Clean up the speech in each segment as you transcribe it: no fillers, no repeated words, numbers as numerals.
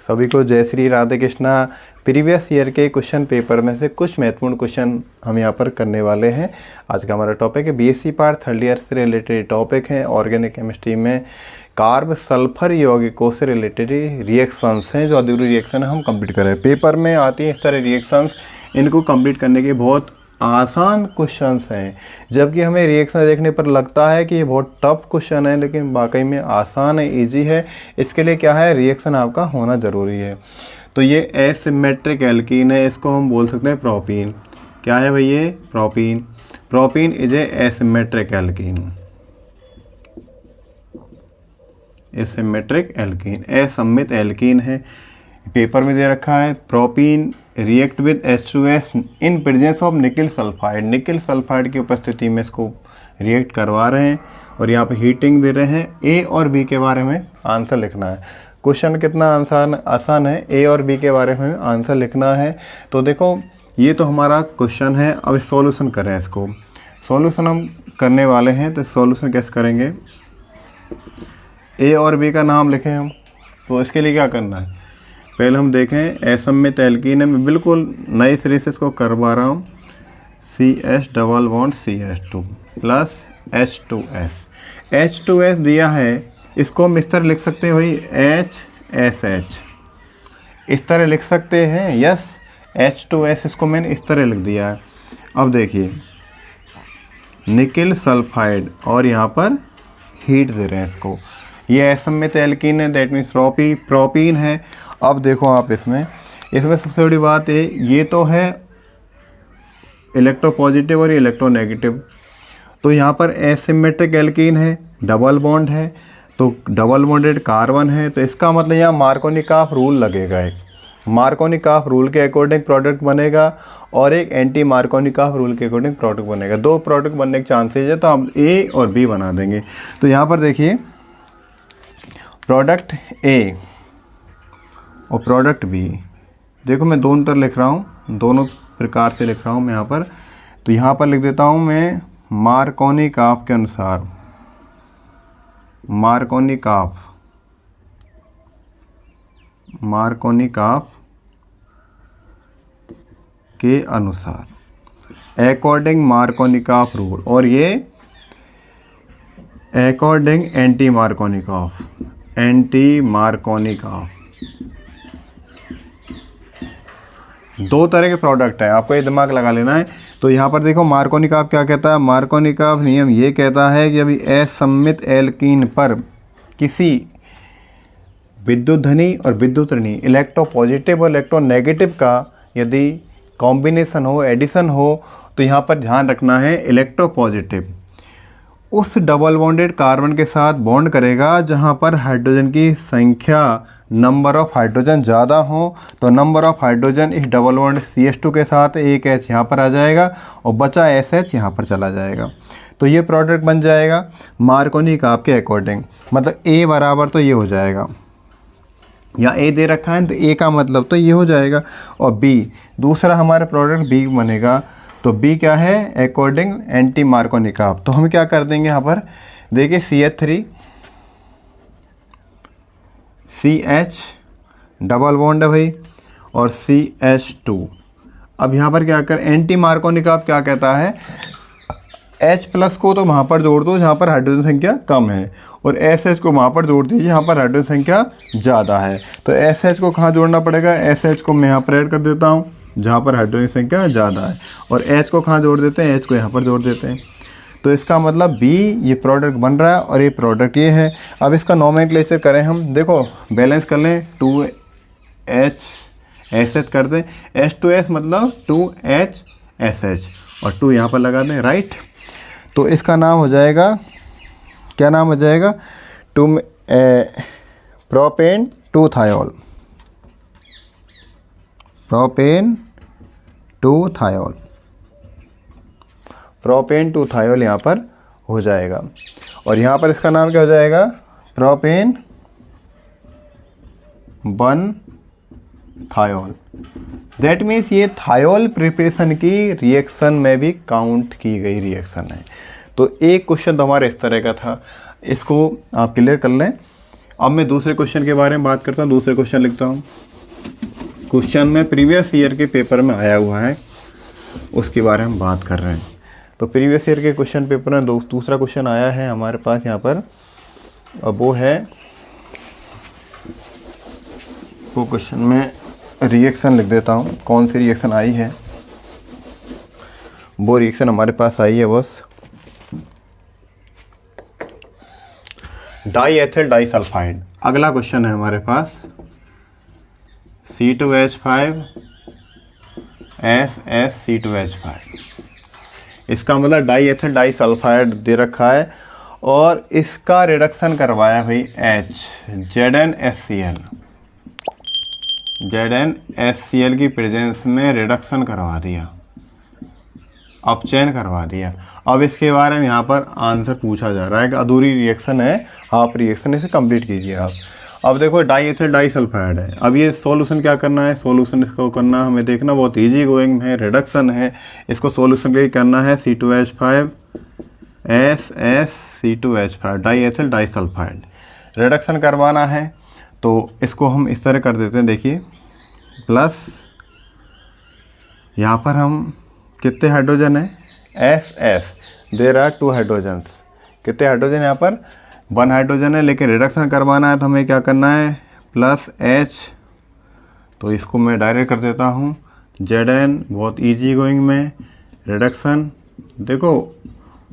सभी को जय श्री राधे कृष्णा। प्रीवियस ईयर के क्वेश्चन पेपर में से कुछ महत्वपूर्ण क्वेश्चन हम यहाँ पर करने वाले हैं। आज का हमारा टॉपिक है बीएससी पार्ट थर्ड ईयर से रिलेटेड टॉपिक है। ऑर्गेनिक केमिस्ट्री में कार्ब सल्फर यौगिकों से रिलेटेड रिएक्शंस हैं, जो अधूरी रिएक्शन हम कंप्लीट कर रहे हैं। पेपर में आती है इस तरह रिएक्शंस, इनको कंप्लीट करने के बहुत आसान क्वेश्चंस हैं, जबकि हमें रिएक्शन देखने पर लगता है कि ये बहुत टफ क्वेश्चन है, लेकिन वाकई में आसान है, इजी है। इसके लिए क्या है, रिएक्शन आपका होना ज़रूरी है। तो ये एसिमेट्रिक एल्कीन है, इसको हम बोल सकते हैं प्रोपीन। क्या है भाई ये? Propene. Propene is a asymmetric alkene. Asymmetric alkene, असममित एल्कीन है। पेपर में दे रखा है propene react with H2S in presence of nickel sulphide. Nickel sulphide की उपस्थिति में इसको रिएक्ट करवा रहे हैं और यहाँ पे हीटिंग दे रहे हैं। ए और बी के बारे में आंसर लिखना है। क्वेश्चन कितना आसान है, ए और बी के बारे में आंसर लिखना है। तो देखो ये तो हमारा क्वेश्चन है, अब सॉल्यूशन करें इसको। सॉल्यूशन हम करने वाले हैं, तो सॉल्यूशन कैसे करेंगे? ए और बी का नाम लिखें हम। तो इसके लिए क्या करना है, पहले हम देखें असममित एल्कीन है। मैं बिल्कुल नए सिरे से इसको करवा रहा हूँ। CH double bond CH2 plus H2S। H2S दिया है, इसको हम इस तरह लिख सकते हैं भाई HSH, इस तरह लिख सकते हैं। यस, H2S इसको मैंने इस तरह लिख दिया है। अब देखिए निकिल सल्फाइड और यहाँ पर हीट दे रहे हैं इसको। ये असममित एल्कीन है, दैट मीन्स प्रोपीन है। अब देखो आप इसमें सबसे बड़ी बात है, ये तो है इलेक्ट्रोपॉजिटिव और इलेक्ट्रोनेगेटिव। तो यहाँ पर एसिमेट्रिक एल्कीन है, डबल बॉन्ड है, तो डबल बॉन्डेड कार्बन है। तो इसका मतलब यहाँ मार्कोनिकॉफ रूल लगेगा। एक मार्कोनिकॉफ रूल के अकॉर्डिंग प्रोडक्ट बनेगा और एक एंटी मार्कोनिकॉफ रूल के अकॉर्डिंग प्रोडक्ट बनेगा। दो प्रोडक्ट बनने के चांसेज है, तो हम ए और बी बना देंगे। तो यहाँ पर देखिए प्रोडक्ट ए और प्रोडक्ट बी, देखो मैं दोनों तरह लिख रहा हूँ, दोनों प्रकार से लिख रहा हूँ मैं यहाँ पर। तो यहाँ पर लिख देता हूँ मैं मार्कोनिकॉफ के अनुसार, मार्कोनिकॉफ के अनुसार अकॉर्डिंग मार्कोनिकॉफ रूल, और ये अकॉर्डिंग एंटी मार्कोनिकॉफ। दो तरह के प्रोडक्ट हैं, आपको ये दिमाग लगा लेना है। तो यहाँ पर देखो मार्कोनिकॉफ क्या कहता है, मार्कोनिकॉफ नियम ये कहता है कि अभी असममित एल्कीन पर किसी विद्युत धनी और विद्युत ऋणी, इलेक्ट्रोपॉजिटिव और इलेक्ट्रोनेगेटिव का यदि कॉम्बिनेशन हो, एडिशन हो, तो यहाँ पर ध्यान रखना है इलेक्ट्रोपॉजिटिव उस डबल बॉन्डेड कार्बन के साथ बॉन्ड करेगा जहाँ पर हाइड्रोजन की संख्या, नंबर ऑफ हाइड्रोजन ज़्यादा हो। तो नंबर ऑफ हाइड्रोजन इस डबल बॉन्ड CH2 के साथ एक H यहाँ पर आ जाएगा और बचा SH यहाँ पर चला जाएगा। तो ये प्रोडक्ट बन जाएगा मार्कोनिकॉफ के अकॉर्डिंग। मतलब A बराबर तो ये हो जाएगा, या A दे रखा है तो A का मतलब तो ये हो जाएगा। और B दूसरा हमारा प्रोडक्ट B बनेगा। तो B क्या है? According anti Markovnikov. तो हम क्या कर देंगे यहाँ पर, देखिए CH3 CH डबल बॉन्ड है भाई और CH2। अब यहाँ पर क्या कर, एंटी मार्कोनिकॉफ क्या कहता है, H प्लस को तो वहाँ पर जोड़ दो जहाँ पर हाइड्रोजन संख्या कम है, और SH को वहाँ पर जोड़ दीजिए जहाँ पर हाइड्रोजन संख्या ज़्यादा है। तो SH को कहाँ जोड़ना पड़ेगा? SH को मैं यहाँ पर ऐड कर देता हूँ जहाँ पर हाइड्रोजन संख्या ज़्यादा है, और H को कहाँ जोड़ देते हैं? H को यहाँ पर जोड़ देते हैं। तो इसका मतलब B ये प्रोडक्ट बन रहा है और ये प्रोडक्ट ये है। अब इसका नोमेनक्लेचर करें हम, देखो बैलेंस कर लें, 2HSH कर दें, H2S मतलब 2HSH और 2 यहाँ पर लगा दें, राइट। तो इसका नाम हो जाएगा, क्या नाम हो जाएगा? Propane 2 thiol, propane 2 thiol, propane 2 thiol यहाँ पर हो जाएगा। और यहाँ पर इसका नाम क्या हो जाएगा? Propane 1 thiol. दैट मीन्स ये थायोल प्रिपरेशन की रिएक्शन में भी काउंट की गई रिएक्शन है। तो एक क्वेश्चन तो हमारा इस तरह का था, इसको आप क्लियर कर लें। अब मैं दूसरे क्वेश्चन के बारे में बात करता हूँ। दूसरे क्वेश्चन लिखता हूँ। क्वेश्चन में प्रीवियस ईयर के पेपर में आया हुआ है, उसके बारे में बात कर रहे हैं। तो प्रीवियस ईयर के क्वेश्चन पेपर में दूसरा क्वेश्चन आया है हमारे पास यहाँ पर, अब वो है, वो क्वेश्चन में रिएक्शन लिख देता हूँ, कौन सी रिएक्शन आई है। वो रिएक्शन हमारे पास आई है बस डाई एथिल डाई सल्फाइड। अगला क्वेश्चन है हमारे पास C2H5SSC2H5। इसका मतलब डाई एथिल डाई सल्फाइड दे रखा है और इसका रिडक्शन करवाया भाई ZnSCl की प्रेजेंस में रिडक्शन करवा दिया, अपचयन करवा दिया। अब इसके बारे में यहाँ पर आंसर पूछा जा रहा है कि अधूरी रिएक्शन है, हाफ रिएक्शन, इसे कंप्लीट कीजिए आप। अब देखो डाई एथिल डाई सल्फाइड है। अब ये सॉल्यूशन क्या करना है, सॉल्यूशन इसको करना हमें देखना बहुत इजी गोइंग है, रिडक्शन है। इसको सॉल्यूशन के करना है C2H5SSC2H5 di ethyl di sulphide reduction करवाना है। तो इसको हम इस तरह कर देते हैं, देखिए प्लस यहाँ पर हम कितने हाइड्रोजन है SS, देयर आर 2 हाइड्रोजन्स। कितने हाइड्रोजन यहाँ पर 1 हाइड्रोजन है, लेकिन रिडक्शन करवाना है तो हमें क्या करना है प्लस H। तो इसको मैं डायरेक्ट कर देता हूँ Zn, बहुत इजी गोइंग में रिडक्शन। देखो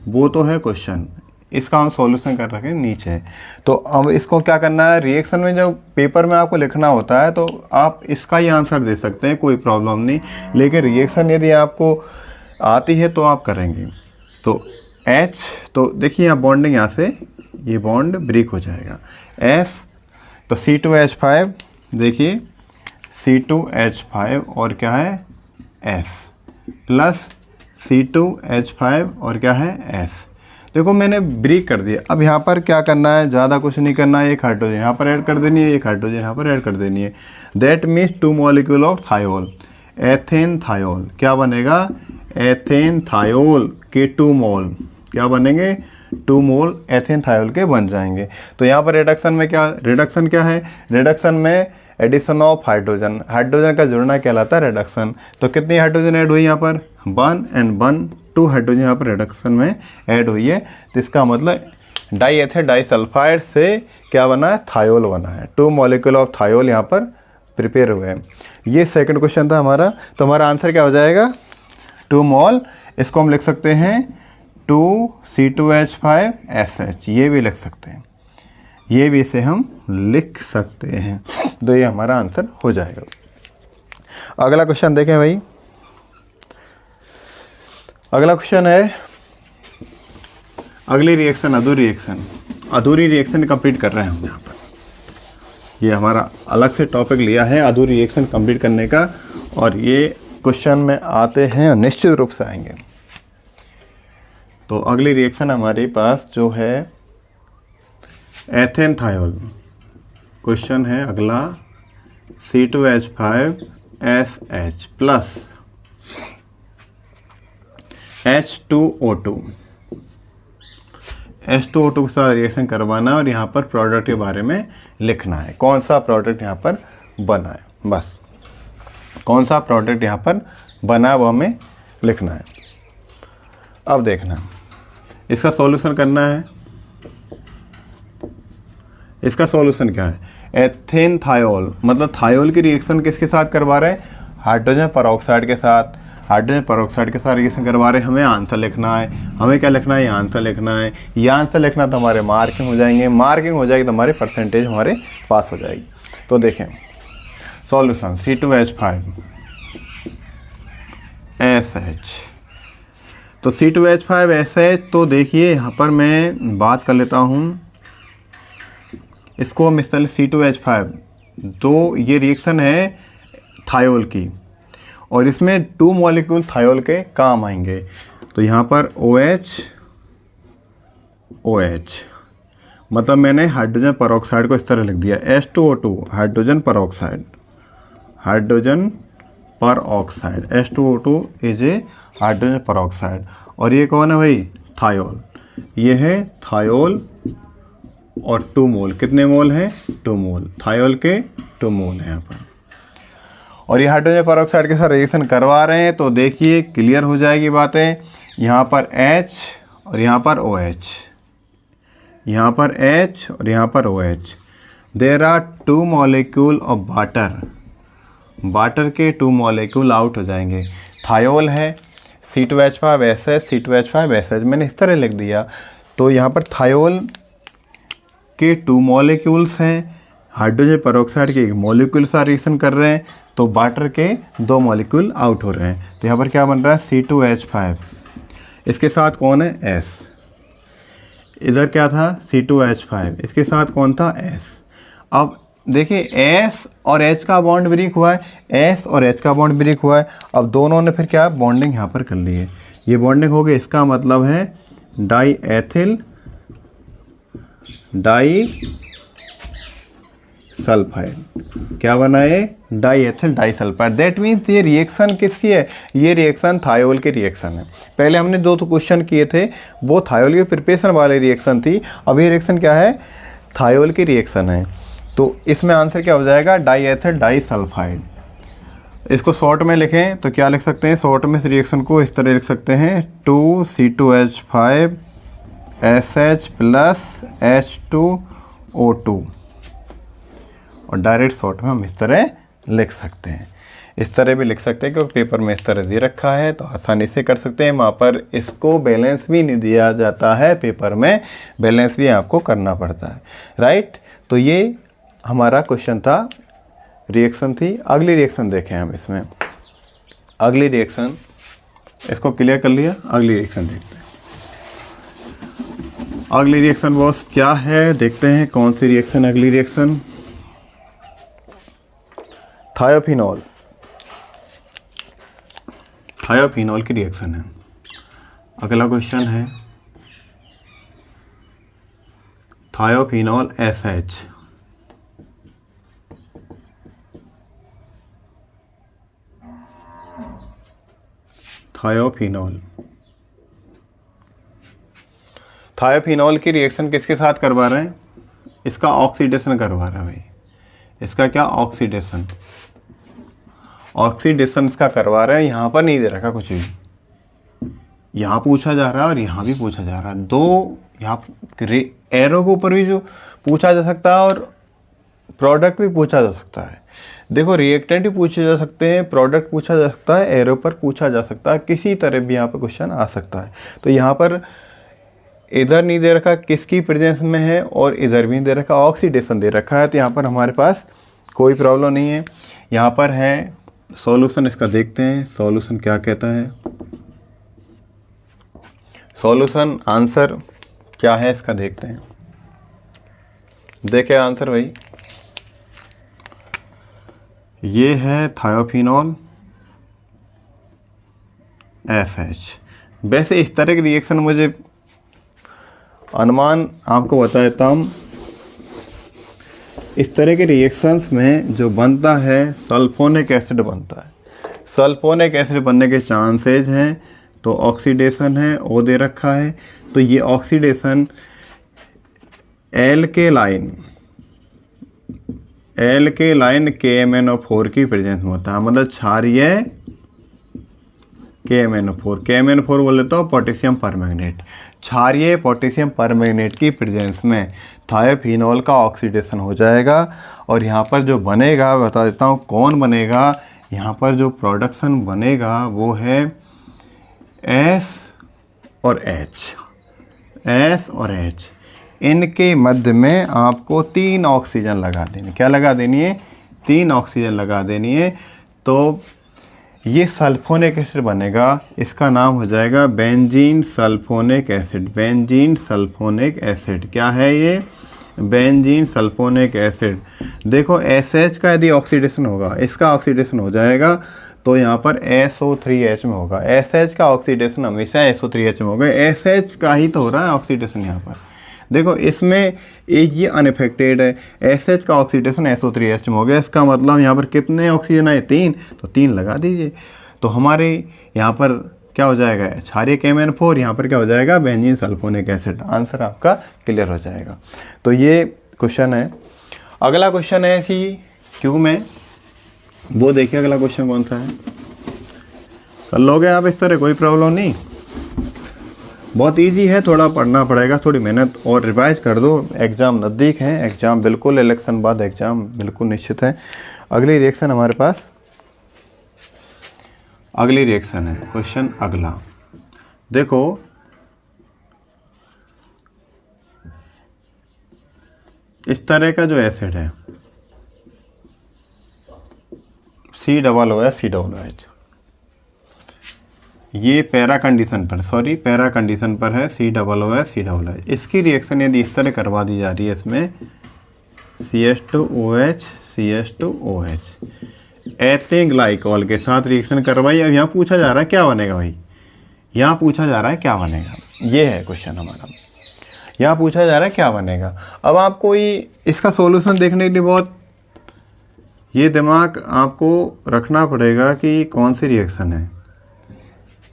वो तो है क्वेश्चन, इसका हम सॉल्यूशन कर रखे नीचे। तो अब इसको क्या करना है, रिएक्शन में जब पेपर में आपको लिखना होता है तो आप इसका ही आंसर दे सकते हैं, कोई प्रॉब्लम नहीं। लेकिन रिएक्शन यदि आपको आती है तो आप करेंगे। तो H, तो देखिए यहाँ बॉन्डिंग, यहाँ से ये बॉन्ड ब्रेक हो जाएगा। S, तो C2H5, देखिए C2H5 और क्या है S प्लस C2H5 और क्या है S। देखो मैंने ब्रेक कर दिया। अब यहाँ पर क्या करना है, ज़्यादा कुछ नहीं करना है, एक हाइड्रोजन यहाँ पर ऐड कर देनी है, एक हाइड्रोजन यहाँ पर ऐड कर देनी है। That means 2 molecule of thiol, ethane thiol. क्या बनेगा, एथेन थायोल के 2 मोल क्या बनेंगे, 2 मोल एथेन थायोल के बन जाएंगे। तो यहाँ पर रिडक्शन में क्या, रिडक्शन क्या है, रिडक्शन में एडिशन ऑफ हाइड्रोजन, हाइड्रोजन का जुड़ना कहलाता है रिडक्शन। तो कितनी हाइड्रोजन ऐड हुई यहाँ पर 1 एंड 1, 2 हाइड्रोजन यहाँ पर रिडक्शन में ऐड हुई है। तो इसका मतलब डाई एथिल डाई सल्फाइड से क्या बना है, थायोल बना है। 2 मॉलिक्यूल ऑफ थायोल यहाँ पर प्रिपेयर हुए हैं। ये सेकंड क्वेश्चन था हमारा। तो हमारा आंसर क्या हो जाएगा 2 मोल। इसको हम लिख सकते हैं 2C2H5SH, ये भी लिख सकते हैं, ये भी इसे हम लिख सकते हैं। तो ये हमारा आंसर हो जाएगा। अगला क्वेश्चन देखें भाई। अगला क्वेश्चन है अगली रिएक्शन, अधूरी रिएक्शन कंप्लीट कर रहे हैं हम यहाँ पर। ये हमारा अलग से टॉपिक लिया है अधूरी रिएक्शन कंप्लीट करने का, और ये क्वेश्चन में आते हैं और निश्चित रूप से आएंगे। तो अगली रिएक्शन हमारे पास जो है एथेन थायोल। क्वेश्चन है अगला C2H5SH प्लस H2O2 के साथ रिएक्शन करवाना और यहाँ पर प्रोडक्ट के बारे में लिखना है। कौन सा प्रोडक्ट यहाँ पर बना है, बस कौन सा प्रोडक्ट यहाँ पर बना है वो हमें लिखना है। अब देखना, इसका सॉल्यूशन करना है। इसका सॉल्यूशन क्या है, एथेन थायोल, मतलब थायोल की रिएक्शन किसके साथ करवा रहे हैं, हाइड्रोजन पेरोक्साइड के साथ। हाइड्रोजन पेरोक्साइड के साथ रिएक्शन करवा रहे हैं, हमें आंसर लिखना है। हमें क्या लिखना है, ये आंसर लिखना है। ये आंसर लिखना तो हमारे मार्किंग हो जाएंगे, मार्किंग हो जाएगी तो हमारी परसेंटेज हमारे पास हो जाएगी। तो देखें सॉल्यूशन C2H5SH, तो C2H5SH, तो देखिए यहाँ पर मैं बात कर लेता हूँ इसको हम इस तरह C2H5, तो ये रिएक्शन है थायोल की और इसमें 2 मॉलिक्यूल थायोल के काम आएंगे। तो यहाँ पर OH, मतलब मैंने हाइड्रोजन पेरोक्साइड को इस तरह लिख दिया H2O2, hydrogen peroxide, H2O2 is a hydrogen peroxide. और ये कौन है भाई, थायोल, ये है थायोल और 2 मोल, कितने मोल हैं? 2 मोल, थायोल के 2 मोल हैं यहाँ पर। और ये हाइड्रोजन पेरोक्साइड के साथ रिएक्शन करवा रहे हैं, तो देखिए क्लियर हो जाएगी बातें। यहाँ पर H और यहाँ पर OH, यहाँ पर H और यहाँ पर OH। There are 2 molecule of water, water के 2 मॉलिक्यूल आउट हो जाएंगे। थायोल है C2H5SH, C2H5SH, मैंने इस तरह लिख दिया। तो यहाँ पर थायोल के 2 मॉलिक्यूल्स हैं, हाइड्रोजन पेरोक्साइड के 1 मॉलिक्यूल से रिएक्शन कर रहे हैं, तो वाटर के 2 मॉलिक्यूल आउट हो रहे हैं। तो यहाँ पर क्या बन रहा है? C2H5, इसके साथ कौन है? S। इधर क्या था? C2H5, इसके साथ कौन था? S। अब देखिए S और H का बॉन्ड ब्रेक हुआ है, S और H का बॉन्ड ब्रेक हुआ है। अब दोनों ने फिर क्या बॉन्डिंग यहाँ पर कर ली है, ये बॉन्डिंग हो गई। इसका मतलब है डाई एथिल डाई सल्फाइड। क्या बना है? Di ethyl di sulphide. That means ये रिएक्शन किसकी है? ये रिएक्शन थायोल के रिएक्शन है। पहले हमने जो क्वेश्चन किए थे वो थायोल के प्रिपरेशन वाले रिएक्शन थी, अब ये रिएक्शन क्या है? थायोल की रिएक्शन है। तो इसमें आंसर क्या हो जाएगा? Di ethyl di sulphide. इसको शॉर्ट में लिखें तो क्या लिख सकते हैं? शॉर्ट में इस रिएक्शन को इस तरह लिख सकते हैं, 2C2H5SH प्लस H2O2। और डायरेक्ट शॉर्ट में हम इस तरह लिख सकते हैं, इस तरह भी लिख सकते हैं, क्योंकि पेपर में इस तरह दे रखा है तो आसानी से कर सकते हैं। वहाँ पर इसको बैलेंस भी नहीं दिया जाता है, पेपर में बैलेंस भी आपको करना पड़ता है, राइट। तो ये हमारा क्वेश्चन था, रिएक्शन थी। अगली रिएक्शन देखें हम इसमें। अगली रिएक्शन, इसको क्लियर कर लिया, अगली रिएक्शन देखते हैं। अगली रिएक्शन बॉस क्या है, देखते हैं कौन सी रिएक्शन। अगली रिएक्शन थायोफिनॉल, थायोफिनॉल की रिएक्शन है। अगला क्वेश्चन है थायोफिनॉल SH, थायोफिनॉल। थायोफिनॉल की रिएक्शन किसके साथ करवा रहे हैं? इसका ऑक्सीडेशन करवा रहे हैं भाई। इसका क्या? ऑक्सीडेशन, ऑक्सीडेशन इसका करवा रहे हैं। यहाँ पर नहीं दे रखा कुछ भी, यहाँ पूछा जा रहा है और यहाँ भी पूछा जा रहा है। दो यहाँ एरो के ऊपर भी जो पूछा जा सकता है और प्रोडक्ट भी पूछा जा सकता है। देखो रिएक्टेंट भी पूछे जा सकते हैं, प्रोडक्ट पूछा जा सकता है, एरो पर पूछा जा सकता है, किसी तरह भी यहाँ पर क्वेश्चन आ सकता है। तो यहाँ पर इधर नहीं दे रखा किसकी प्रेजेंस में है और इधर भी नहीं दे रखा, ऑक्सीडेशन दे रखा है। तो यहाँ पर हमारे पास कोई प्रॉब्लम नहीं है। यहाँ पर है सॉल्यूशन, इसका देखते हैं सॉल्यूशन क्या कहता है। सॉल्यूशन आंसर क्या है इसका देखते हैं। देखें आंसर भाई, ये है थायोफिनॉल SH। वैसे इस तरह की रिएक्शन मुझे अनुमान आपको बता देता हूँ। इस तरह के रिएक्शंस में जो बनता है सल्फोनिक एसिड बनता है। सल्फोनिक एसिड बनने के चांसेज हैं। तो ऑक्सीडेशन है, ओ दे रखा है, तो ये ऑक्सीडेशन एल्केलाइन KMnO4 की प्रेजेंस में होता है। मतलब क्षारीय KMnO4 बोल लेता हूँ, पोटेशियम परमैंगनेट। क्षारीय पोटेशियम परमैंगनेट की प्रेजेंस में थायोफिनॉल का ऑक्सीडेशन हो जाएगा। और यहाँ पर जो बनेगा बता देता हूँ कौन बनेगा। यहाँ पर जो प्रोडक्शन बनेगा वो है S और H। इनके मध्य में आपको 3 ऑक्सीजन लगा देनी। क्या लगा देनी है? 3 ऑक्सीजन लगा देनी है। तो ये सल्फोनिक एसिड बनेगा, इसका नाम हो जाएगा benzene sulphonic acid. Benzene sulphonic acid क्या है ये? Benzene sulphonic acid. देखो SH का यदि ऑक्सीडेशन होगा, इसका ऑक्सीडेशन हो जाएगा तो यहाँ पर SO3H में होगा। SH का ऑक्सीडेशन हमेशा SO3H में होगा। SH का ही तो हो रहा है ऑक्सीडेशन यहाँ पर। देखो इसमें एक ये अनइफेक्टेड है, SH का ऑक्सीडेशन SO3H में हो गया। इसका मतलब यहाँ पर कितने ऑक्सीजन आए? 3, तो 3 लगा दीजिए। तो हमारे यहाँ पर क्या हो जाएगा, क्षारीय KMnO4, यहाँ पर क्या हो जाएगा, बेंजीन सल्फोनिक एसिड। आंसर आपका क्लियर हो जाएगा। तो ये क्वेश्चन है। अगला क्वेश्चन है कि क्यू में, वो देखिए अगला क्वेश्चन कौन सा है, कर लोगे आप इस तरह, कोई प्रॉब्लम नहीं, बहुत इजी है, थोड़ा पढ़ना पड़ेगा, थोड़ी मेहनत और रिवाइज कर दो। एग्ज़ाम नज़दीक है, एग्ज़ाम बिल्कुल इलेक्शन बाद एग्ज़ाम बिल्कुल निश्चित है। अगली रिएक्शन हमारे पास, अगली रिएक्शन है क्वेश्चन अगला। देखो इस तरह का जो एसिड है COOH, ये पैरा कंडीशन पर है COOH। इसकी रिएक्शन यदि इस तरह करवा दी जा रही है, इसमें CH2OH एथिलीन ग्लाइकॉल के साथ रिएक्शन करवाई। अब यहाँ पूछा जा रहा है क्या बनेगा भाई, यहाँ पूछा जा रहा है क्या बनेगा, ये है क्वेश्चन हमारा, यहाँ पूछा जा रहा है क्या बनेगा। अब आपको इसका सॉल्यूशन देखने के लिए बहुत ये दिमाग आपको रखना पड़ेगा कि कौन सी रिएक्शन है।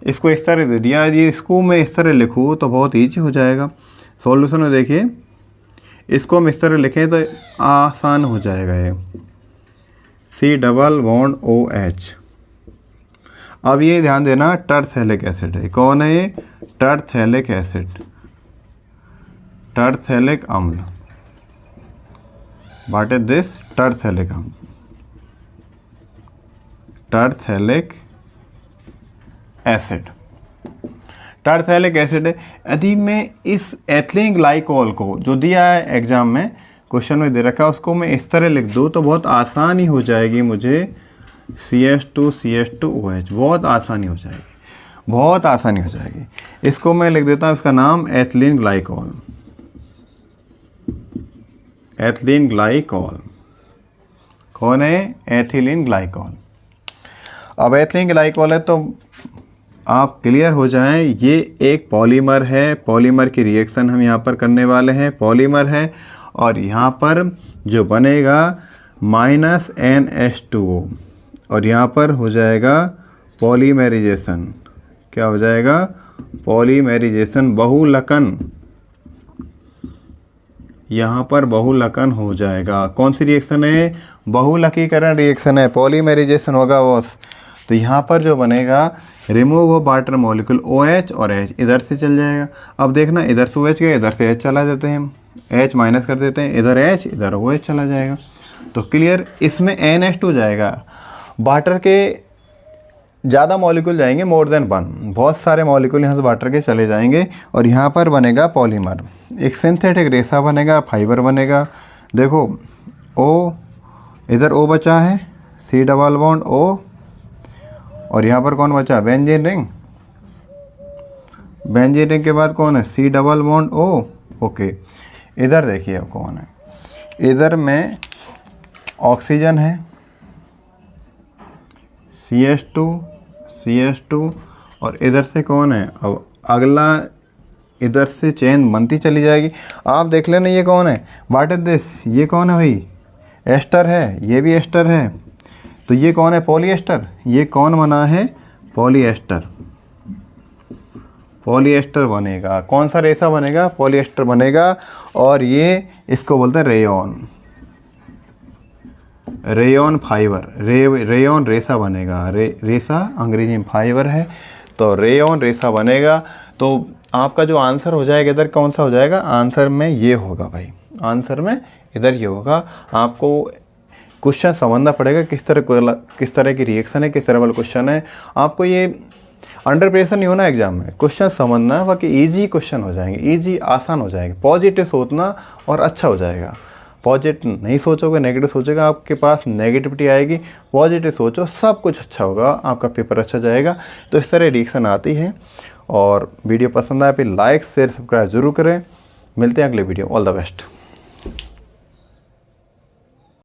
इसको इस तरह दे दिया, ये इसको मैं इस तरह लिखूँ तो बहुत ईजी हो जाएगा। सॉल्यूशन में देखिए, इसको हम इस तरह लिखें तो आसान हो जाएगा। ये COOH। अब ये ध्यान देना, टरथैलिक एसिड है। कौन है ये, टरथैलिक एसिड, टरथैलिक अम्ल। व्हाट इज दिस, टरथैलिक अम्ल, टरथैलिक एसिड, टरथैलिक एसिड है। यदि मैं इस एथिलीन ग्लाइकॉल को जो दिया है एग्जाम में, क्वेश्चन में दे रखा है, उसको मैं इस तरह लिख दूँ तो बहुत आसानी हो जाएगी मुझे, CH2OH, बहुत आसानी हो जाएगी, बहुत आसानी हो जाएगी। इसको मैं लिख देता हूँ, इसका नाम एथिलीन ग्लाइकॉल, एथिलीन ग्लाइकॉल। कौन है, एथिलीन ग्लाइकॉल। अब एथिलीन ग्लाइकॉल है तो आप क्लियर हो जाएं, ये एक पॉलीमर है, पॉलीमर की रिएक्शन हम यहाँ पर करने वाले हैं, पॉलीमर है, और यहाँ पर जो बनेगा -NH2O, और यहाँ पर हो जाएगा पॉलीमेराइजेशन। क्या हो जाएगा, पॉलीमेराइजेशन, बहुलकन, यहाँ पर बहुलकन हो जाएगा। कौन सी रिएक्शन है, बहुलकीकरण रिएक्शन है, पॉलीमेराइजेशन होगा बॉस। तो यहाँ पर जो बनेगा, remove of water molecule, OH और H इधर से चल जाएगा। अब देखना, इधर से OH गया, इधर से H चला देते हैं, H माइनस कर देते हैं, इधर H इधर OH चला जाएगा। तो क्लियर, इसमें NH2 जाएगा। वाटर के ज़्यादा मॉलिक्यूल जाएंगे, मोर देन 1, बहुत सारे मॉलिक्यूल यहाँ से वाटर के चले जाएंगे, और यहाँ पर बनेगा पॉलीमर, एक सिंथेटिक रेशा बनेगा, फाइबर बनेगा। देखो O, इधर O बचा है, C∬O, और यहाँ पर कौन बचा, बेंजीन रिंग, बेंजीन रिंग के बाद कौन है, C∬O। ओके, इधर देखिए अब कौन है, इधर में ऑक्सीजन है, CH2, और इधर से कौन है, अब अगला इधर से चेन बनती चली जाएगी। आप देख लेना ये कौन है, व्हाट इज दिस, ये कौन है भाई, एस्टर है, ये भी एस्टर है। तो ये कौन है, पॉलीएस्टर। ये कौन बना है, पॉलीएस्टर, पॉलीएस्टर बनेगा। कौन सा रेशा बनेगा, पॉलीएस्टर बनेगा। और ये इसको बोलते हैं रेयॉन, रेयॉन फाइबर, रेयॉन रेशा बनेगा, रेशा अंग्रेजी में फाइबर है, तो रेयॉन रेशा बनेगा। तो आपका जो आंसर हो जाएगा इधर कौन सा हो जाएगा, आंसर में ये होगा भाई, आंसर में इधर ये होगा। आपको क्वेश्चन समझना पड़ेगा किस तरह की रिएक्शन है, किस तरह वाला क्वेश्चन है। आपको ये अंडर प्रेशर नहीं होना एग्जाम में, क्वेश्चन समझना, बाकी इजी क्वेश्चन हो जाएंगे, इजी आसान हो जाएंगे। पॉजिटिव सोचना और अच्छा हो जाएगा। पॉजिटिव नहीं सोचोगे, नेगेटिव सोचेगा, आपके पास नेगेटिविटी आएगी। पॉजिटिव सोचो, सब कुछ अच्छा होगा, आपका पेपर अच्छा जाएगा। तो इस तरह रिएक्शन आती है। और वीडियो पसंद आए फिर लाइक शेयर सब्सक्राइब जरूर करें। मिलते हैं अगले वीडियो, ऑल द बेस्ट।